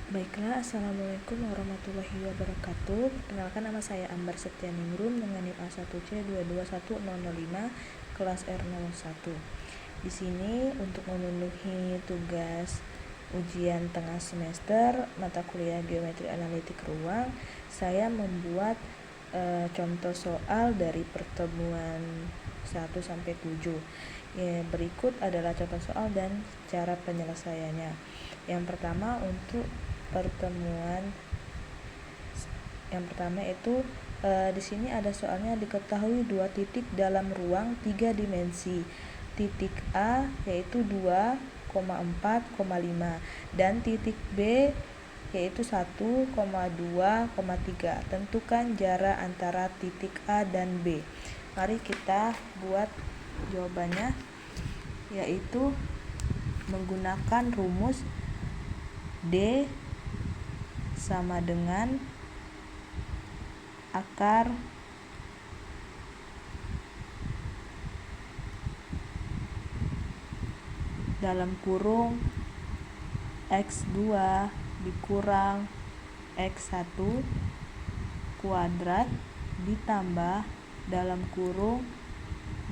Baiklah, Assalamualaikum warahmatullahi wabarakatuh. Perkenalkan, nama saya Ambar Septianingrum dengan NIM A1C221005 kelas R01. Di sini untuk memenuhi tugas ujian tengah semester mata kuliah Geometri Analitik Ruang, saya membuat contoh soal dari pertemuan 1 sampai 7. Berikut adalah contoh soal dan cara penyelesaiannya. Yang pertama, untuk pertemuan yang pertama itu di sini ada soalnya, diketahui dua titik dalam ruang 3 dimensi. Titik A yaitu 2,4,5 dan titik B yaitu 1,2,3. Tentukan jarak antara titik A dan B. Mari kita buat jawabannya, yaitu menggunakan rumus D sama dengan akar dalam kurung X2 dikurang X1 kuadrat ditambah dalam kurung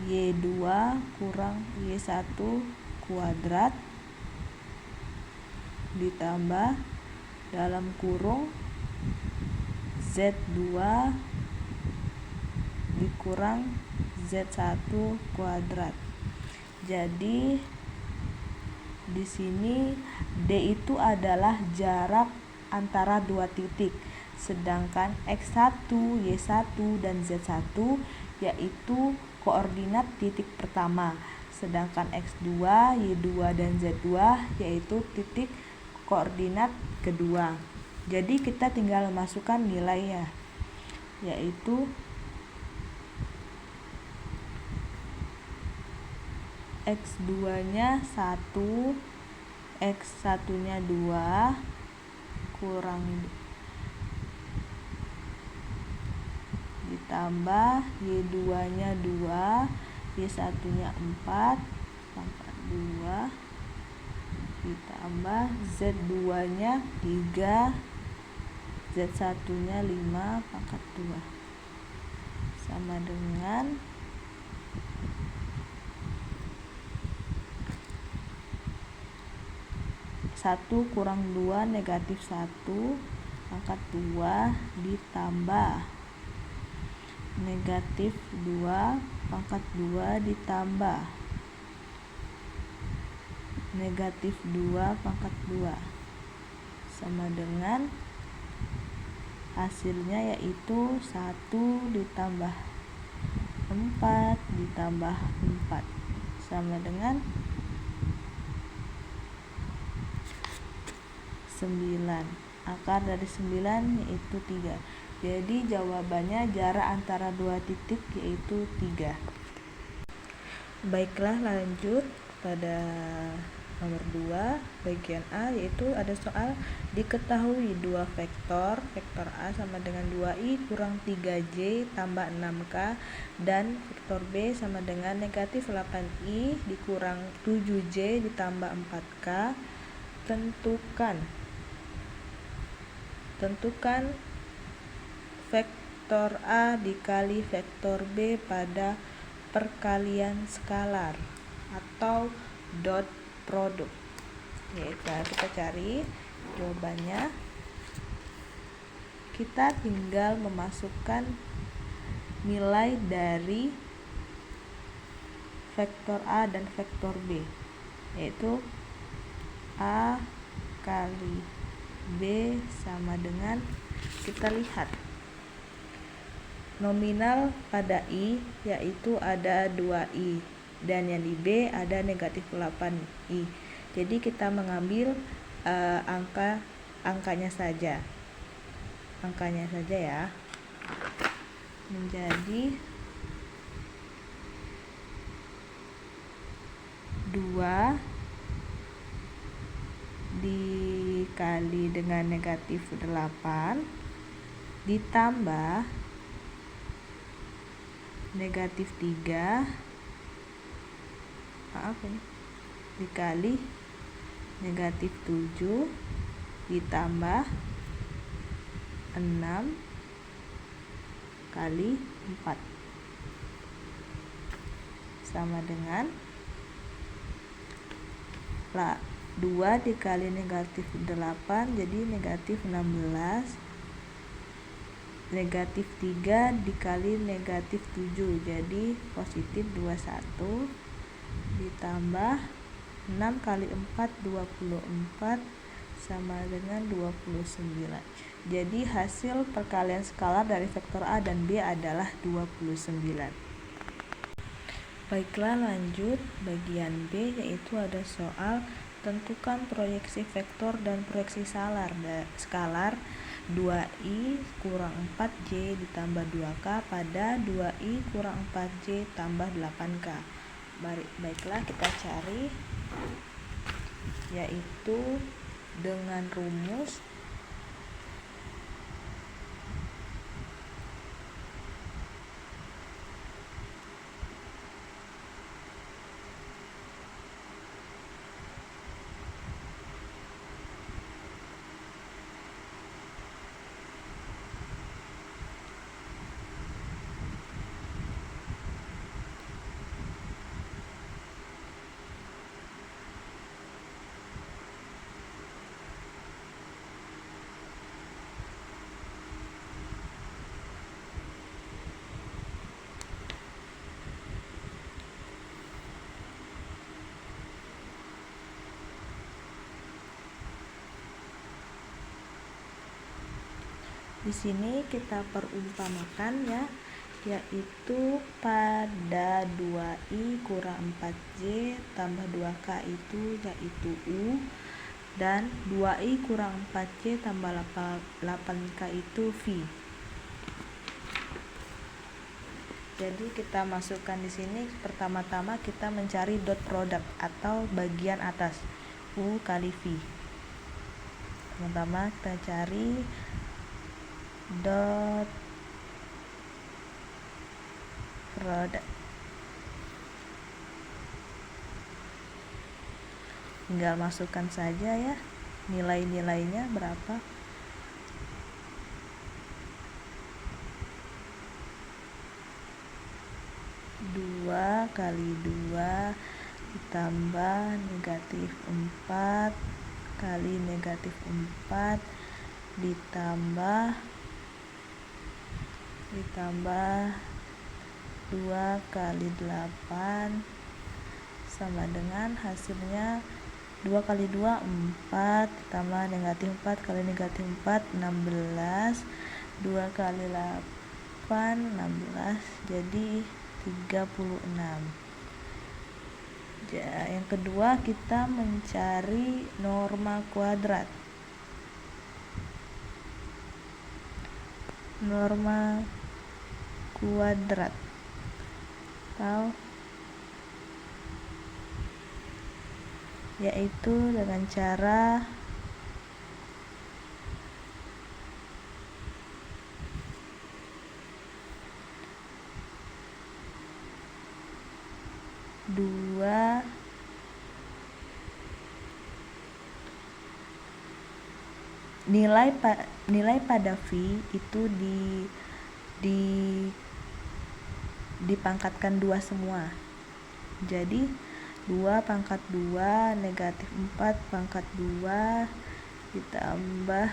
Y2 kurang Y1 kuadrat ditambah dalam kurung Z2 dikurang Z1 kuadrat. Jadi di sini D itu adalah jarak antara dua titik, sedangkan X1, Y1 dan Z1 yaitu koordinat titik pertama, sedangkan X2, Y2 dan Z2 yaitu titik koordinat kedua. Jadi kita tinggal masukkan nilainya, yaitu X2-nya 1, X1-nya 2, kurang ditambah Y2-nya 2, Y1-nya 4, pangkat 2, ditambah Z2-nya 3, Z1-nya 5, pangkat 2, sama dengan 1 kurang 2 negatif 1 pangkat 2 ditambah negatif 2 pangkat 2 ditambah negatif 2 pangkat 2 sama dengan hasilnya, yaitu 1 ditambah 4 ditambah 4 sama dengan 9. Akar dari 9 yaitu 3. Jadi jawabannya jarak antara dua titik yaitu 3. Baiklah, lanjut pada nomor 2 bagian A, yaitu ada soal diketahui dua vektor A sama dengan 2i kurang 3j tambah 6k dan vektor B sama dengan negatif 8i dikurang 7j ditambah 4k. Tentukan vektor A dikali vektor B pada perkalian skalar atau dot produk. Kita cari jawabannya. Kita tinggal memasukkan nilai dari vektor A dan vektor B, yaitu A kali B sama dengan, kita lihat nominal pada I yaitu ada 2i dan yang di B ada negatif 8i. Jadi kita mengambil angkanya saja ya, menjadi 2 dikali dengan negatif 8 ditambah negatif 3 dikali negatif 7 ditambah 6 kali 4 sama dengan 2 dikali negatif 8 jadi negatif 16, negatif 3 dikali negatif 7 jadi positif 21, ditambah 6 kali 4 24 sama dengan 29. Jadi hasil perkalian skalar dari vektor A dan B adalah 29. Baiklah, lanjut bagian B, yaitu ada soal tentukan proyeksi vektor dan proyeksi skalar 2i kurang 4j ditambah 2k pada 2i kurang 4j tambah 8k. Baiklah, kita cari, yaitu dengan rumus di sini kita perumpamakan ya, yaitu pada 2i kurang 4j tambah 2k itu yaitu u, dan 2i kurang 4j tambah 8k itu v. Jadi kita masukkan di sini, pertama-tama kita mencari dot product atau bagian atas u kali v. Pertama kita cari dot product, tinggal masukkan saja ya nilai-nilainya berapa. Dua kali 2 ditambah negatif 4 kali negatif 4 ditambah 2 kali 8 sama dengan hasilnya 2 kali 2 4 ditambah negatif 4 kali negatif 4 16, 2 kali 8 16 jadi 36. Yang kedua kita mencari norma kuadrat. Norma kuadrat atau yaitu dengan cara nilai pada v itu dipangkatkan 2 semua. Jadi 2 pangkat 2 negatif 4 pangkat 2 ditambah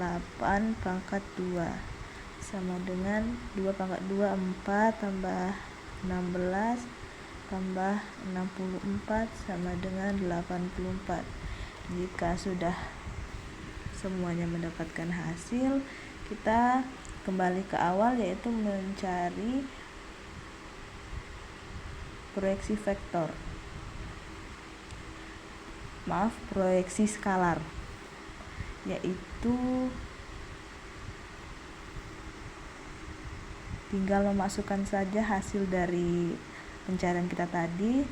8 pangkat 2 sama dengan 2 pangkat 2 4 tambah 16 tambah 64 sama dengan 84. Jika sudah semuanya mendapatkan hasil, kita kembali ke awal, yaitu mencari proyeksi vektor. Proyeksi skalar, yaitu tinggal memasukkan saja hasil dari pencarian kita tadi.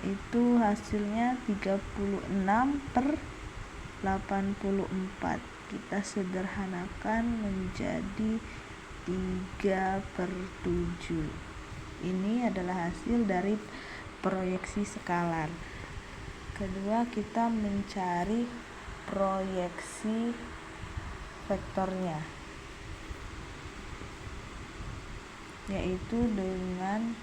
yaitu hasilnya 36/84. Kita sederhanakan menjadi 3/7. Ini adalah hasil dari proyeksi skalar. Kedua, kita mencari proyeksi vektornya, yaitu dengan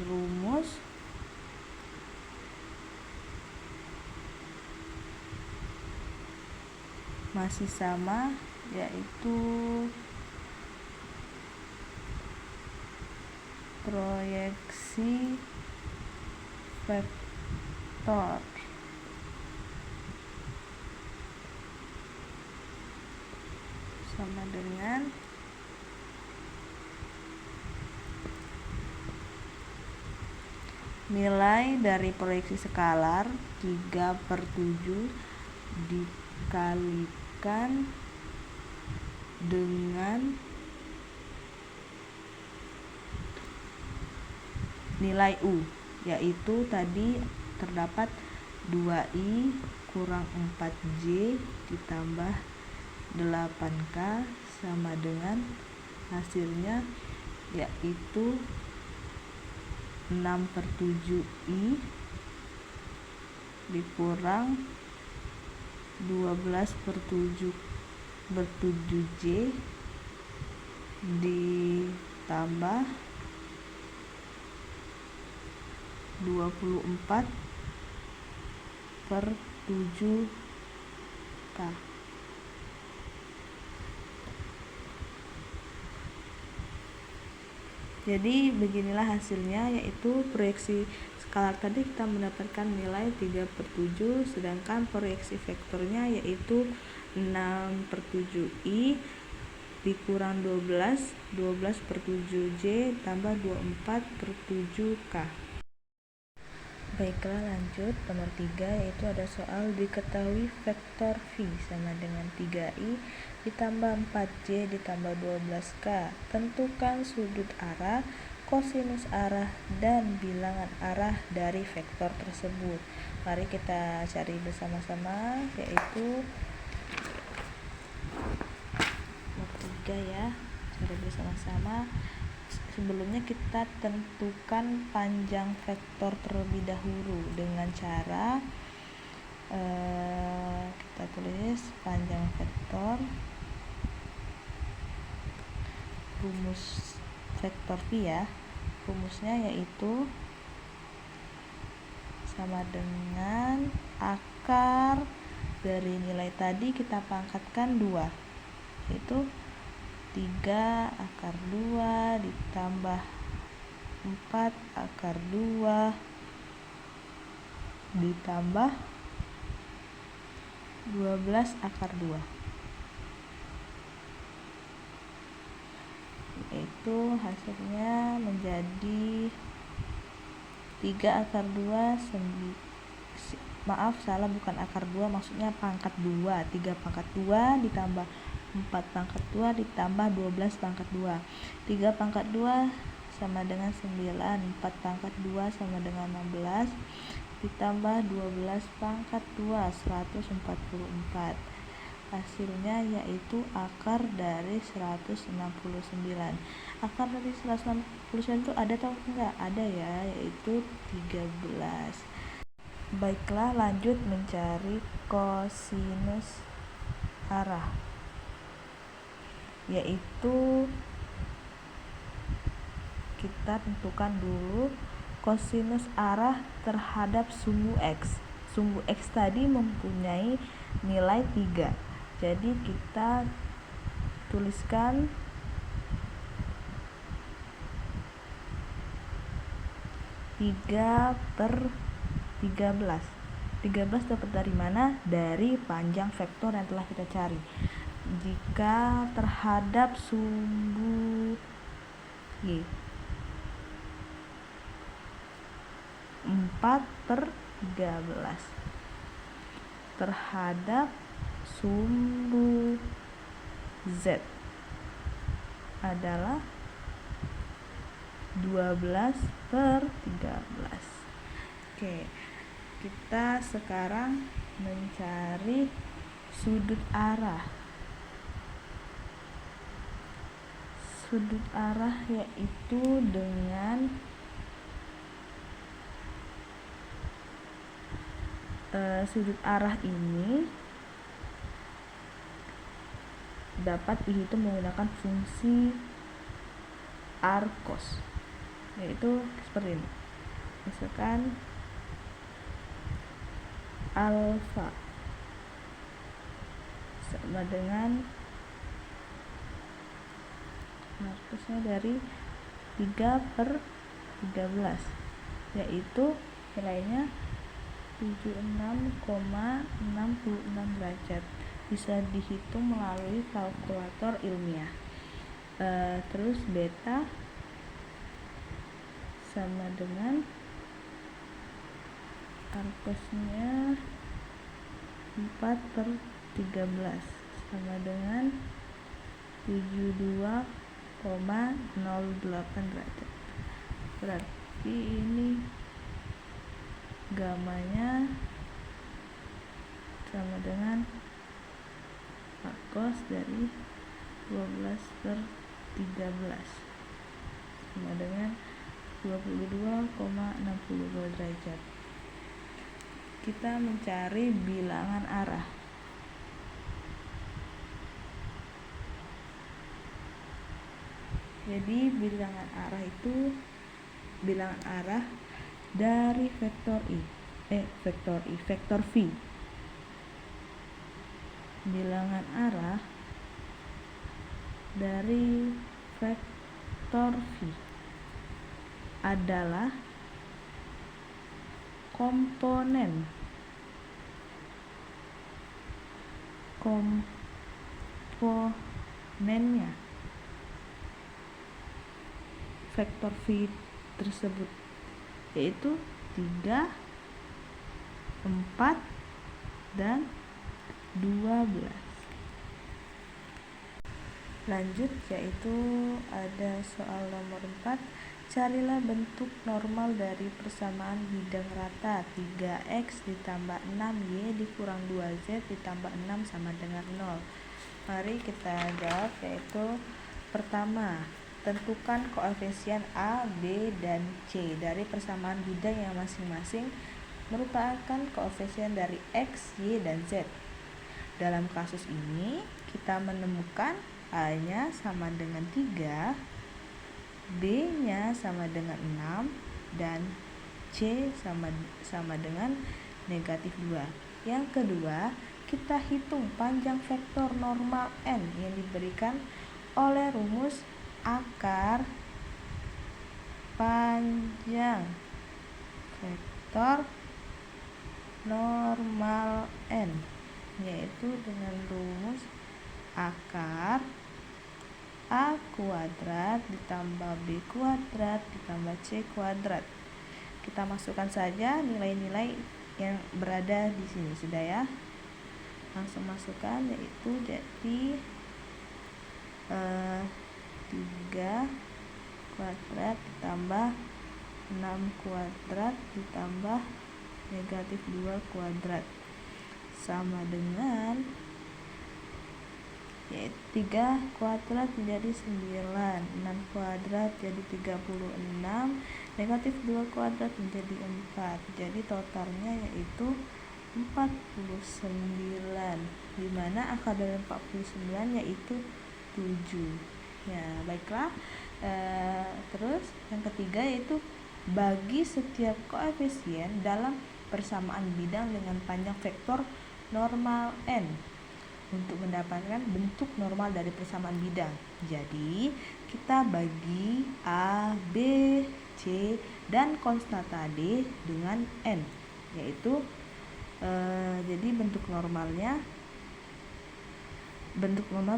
rumus masih sama, yaitu proyeksi vektor sama dengan nilai dari proyeksi skalar 3/7 dikalikan dengan nilai U, yaitu tadi terdapat 2I kurang 4J ditambah 8K sama dengan hasilnya yaitu 6/7I dikurang 12/7J ditambah 24/7K. Jadi beginilah hasilnya, yaitu proyeksi skalar tadi kita mendapatkan nilai 3/7, sedangkan proyeksi vektornya yaitu 6/7I dikurang 12/7J tambah 24/7K. Baiklah, lanjut nomor 3, yaitu ada soal diketahui vektor V sama dengan 3I ditambah 4J ditambah 12K. Tentukan sudut arah, kosinus arah, dan bilangan arah dari vektor tersebut. Mari kita cari bersama-sama, yaitu nomor 3 ya, cari bersama-sama. Sebelumnya kita tentukan panjang vektor terlebih dahulu dengan cara kita tulis panjang vektor, rumus vektor V ya, rumusnya yaitu sama dengan akar dari nilai tadi kita pangkatkan 2, yaitu 3/2 ditambah 4/2 ditambah 12/2, yaitu hasilnya menjadi 3/2 bukan akar 2, maksudnya pangkat 2, 3/2 ditambah 4/2 ditambah 12/2. 3/2 sama dengan 9, 4/2 sama dengan 16 ditambah 12/2 144. Hasilnya yaitu akar dari 169. Akar dari 169 itu ada atau enggak? Ada ya, yaitu 13. Baiklah, lanjut mencari kosinus arah, yaitu kita tentukan dulu kosinus arah terhadap sumbu X. Sumbu X tadi mempunyai nilai 3, jadi kita tuliskan 3/13. 13 dapat dari mana? Dari panjang vektor yang telah kita cari. Jika terhadap sumbu Y 4/13 terhadap sumbu Z adalah 12/13. Oke, kita sekarang mencari sudut arah. Sudut arah yaitu dengan sudut arah ini dapat dihitung menggunakan fungsi Arcos, yaitu seperti ini. Misalkan alfa sama dengan Arcosnya dari 3/13, yaitu nilainya 76,66 derajat. Bisa dihitung melalui kalkulator ilmiah. Terus beta sama dengan Arcosnya 4/13 sama dengan 72,08 derajat. Berarti ini gamanya sama dengan Arcos dari 12/13 sama dengan 22,62 derajat. Kita mencari bilangan arah. Jadi bilangan arah itu bilangan arah dari vektor V. Bilangan arah dari vektor V adalah komponennya vektor V tersebut, yaitu 3, 4, dan 12. Lanjut, yaitu ada soal nomor 4. Carilah bentuk normal dari persamaan bidang rata 3x ditambah 6y dikurang 2z ditambah 6 sama dengan 0. Mari kita jawab, yaitu pertama, tentukan koefisien A, B, dan C dari persamaan bidang yang masing-masing merupakan koefisien dari X, Y, dan Z. Dalam kasus ini, kita menemukan A-nya sama dengan 3, B-nya sama dengan 6, dan C sama dengan negatif 2. Yang kedua, kita hitung panjang vektor normal N yang diberikan oleh rumus akar panjang vektor normal N, yaitu dengan rumus akar A kuadrat ditambah B kuadrat ditambah C kuadrat. Kita masukkan saja nilai-nilai yang berada di sini, sudah ya. Langsung masukkan, yaitu jadi 3 kuadrat ditambah 6 kuadrat ditambah negatif 2 kuadrat sama dengan, yaitu 3 kuadrat menjadi 9, 6 kuadrat jadi 36, negatif 2 kuadrat menjadi 4. Jadi totalnya yaitu 49, dimana akar dari 49 yaitu 7. Ya, baiklah. Terus yang ketiga yaitu bagi setiap koefisien dalam persamaan bidang dengan panjang vektor normal N untuk mendapatkan bentuk normal dari persamaan bidang. Jadi kita bagi A, B, C, dan konstanta D dengan N, yaitu jadi bentuk normal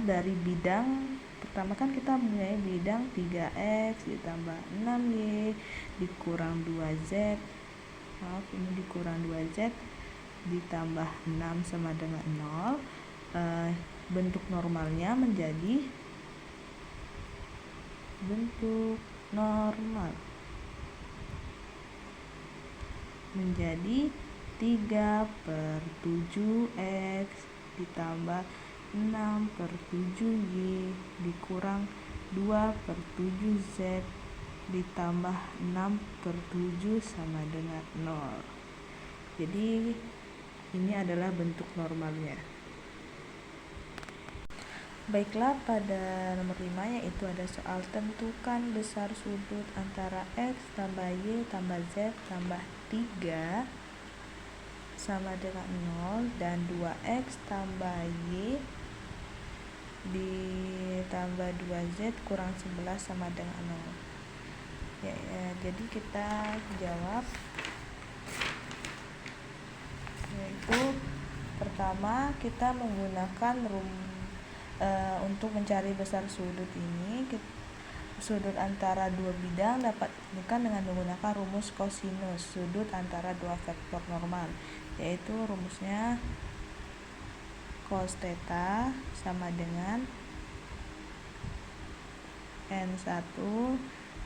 dari bidang pertama kan kita punya bidang 3x ditambah 6y dikurang 2z, ini dikurang 2z ditambah 6 sama dengan 0. Bentuk normalnya menjadi bentuk normal menjadi 3/7 X ditambah 6/7Y dikurang 2/7 Z ditambah 6/7 sama dengan 0. Jadi ini adalah bentuk normalnya. Baiklah, pada nomor 5 yaitu ada soal tentukan besar sudut antara X tambah Y tambah Z tambah 3 sama dengan 0 dan 2X tambah Y ditambah 2Z kurang 11 sama dengan 0. Jadi kita jawab, yaitu pertama kita menggunakan untuk mencari besar sudut ini, sudut antara dua bidang dapat ditentukan dengan menggunakan rumus kosinus sudut antara dua vektor normal, yaitu rumusnya cos theta sama dengan N1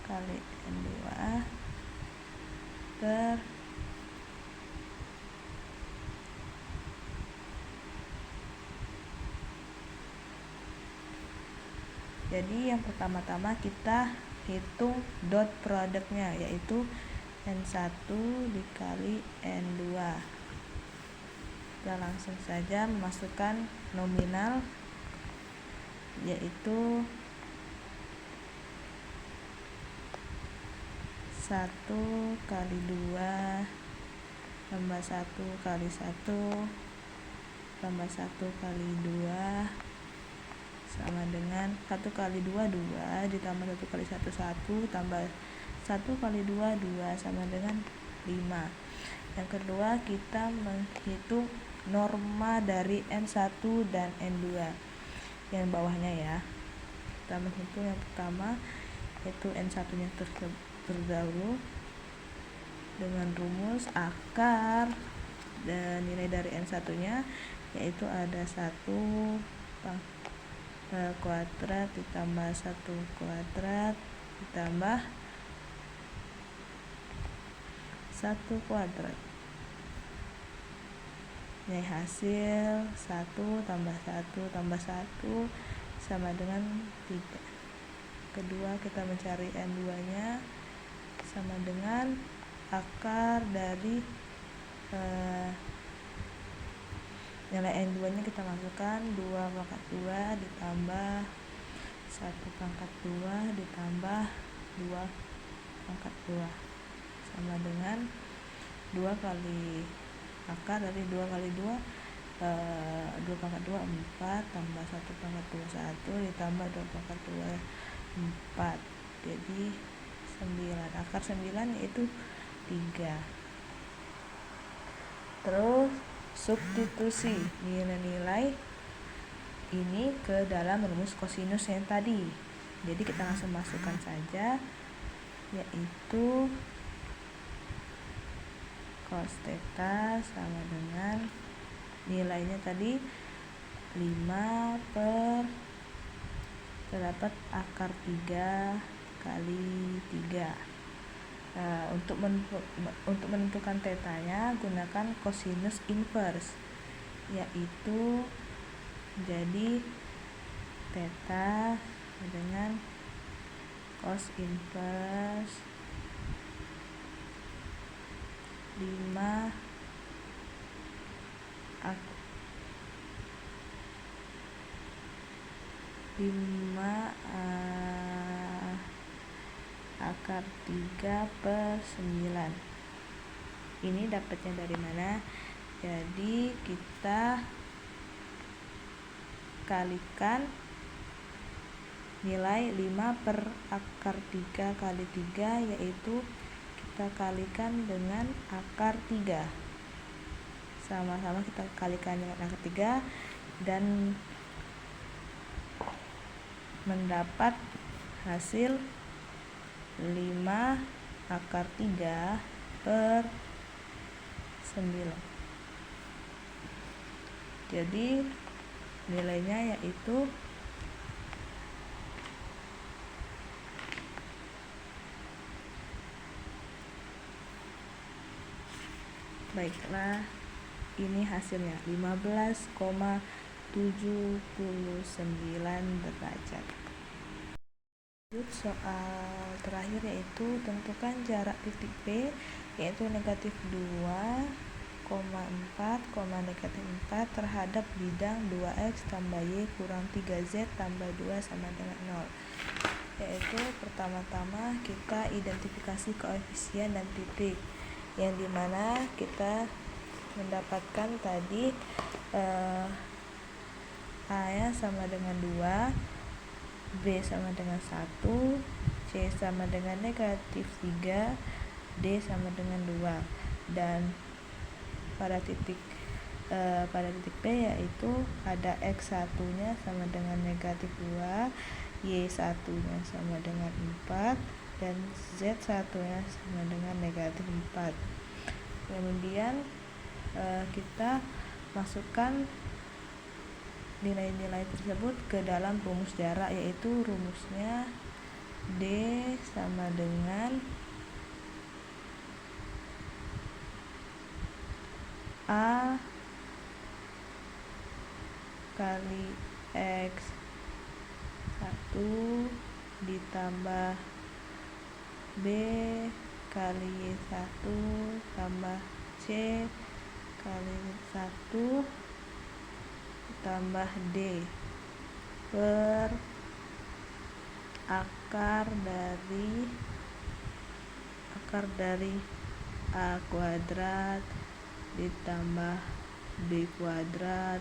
kali N2 Jadi yang pertama-tama kita hitung dot produknya, yaitu N1 dikali N2. Kita langsung saja memasukkan nominal, yaitu 1 kali 2 tambah 1 kali 1 tambah 1 kali 2 sama dengan 1 kali 2 2 ditambah 1 kali 1 1 tambah 1 kali 2 2 sama dengan 5. Yang kedua kita menghitung norma dari N1 dan N2 yang bawahnya ya. Kita menghitung yang pertama yaitu N1 nya terdahulu dengan rumus akar dan nilai dari N1 nya yaitu ada 1 kuadrat ditambah 1 kuadrat ditambah 1 kuadrat. Nilai hasil 1 tambah 1 tambah 1 sama dengan 3. Kedua kita mencari N2 nya sama dengan akar dari nilai N2 nya kita masukkan 2 pangkat 2 ditambah 1 pangkat 2 ditambah 2 pangkat 2 sama dengan 2 kali akar dari 2 kali 2 2 pangkat 2 4 tambah 1 pangkat 2 1 ditambah 2 pangkat 2 4, jadi 9. Akar 9 yaitu 3. Terus substitusi nilai-nilai ini ke dalam rumus kosinus yang tadi. Jadi kita langsung masukkan saja, yaitu cos theta sama dengan nilainya tadi 5 per terdapat akar 3 kali 3. Untuk menentukan tetanya gunakan kosinus inverse, yaitu jadi theta dengan cos inverse 5 akar 3 per 9. Ini dapatnya dari mana? Jadi kita kalikan nilai 5 per akar 3 kali 3, yaitu kita kalikan dengan akar 3. Sama-sama kita kalikan dengan akar 3 dan mendapat hasil 5 akar 3 per 9. Jadi nilainya yaitu Baiklah, ini hasilnya 15,79 derajat. Soal terakhir yaitu tentukan jarak titik P yaitu negatif 2,4, negatif 4 terhadap bidang 2x tambah y kurang 3z tambah 2 sama dengan 0. Yaitu pertama-tama kita identifikasi koefisien dan titik, yang dimana kita mendapatkan tadi A nya sama dengan 2, B sama dengan 1, C sama dengan negatif 3, D sama dengan 2. Dan pada titik P yaitu ada X1 nya sama dengan negatif 2, Y1 nya sama dengan 4, dan Z1 nya sama dengan negatif 4. Kemudian kita masukkan nilai-nilai tersebut ke dalam rumus jarak, yaitu rumusnya D sama dengan A kali X1 ditambah B kali Y1 tambah C kali 1 tambah D per akar dari A kuadrat ditambah B kuadrat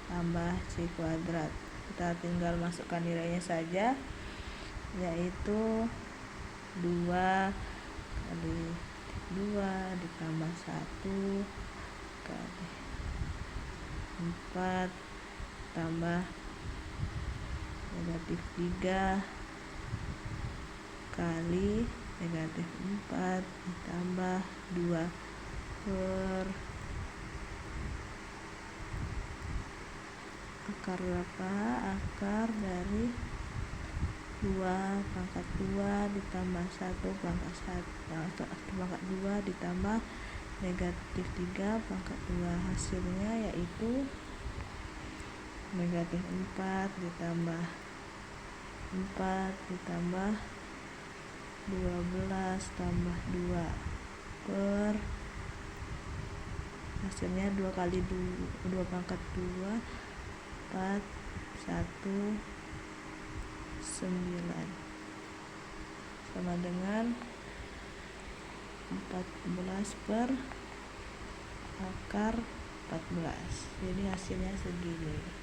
tambah C kuadrat. Kita tinggal masukkan nilainya saja, yaitu 2 kali 2 ditambah 1 kali 4 tambah negatif 3 kali negatif 4 ditambah 2 per akar berapa? Akar dari 2 pangkat 2 ditambah 1 pangkat 1 pangkat 2 ditambah negatif 3 pangkat 2. Hasilnya yaitu negatif 4 ditambah 4 ditambah 12 tambah 2 per hasilnya 2 kali 2 pangkat 2 4 1 9 sama dengan 14 per akar 14. Jadi hasilnya segini.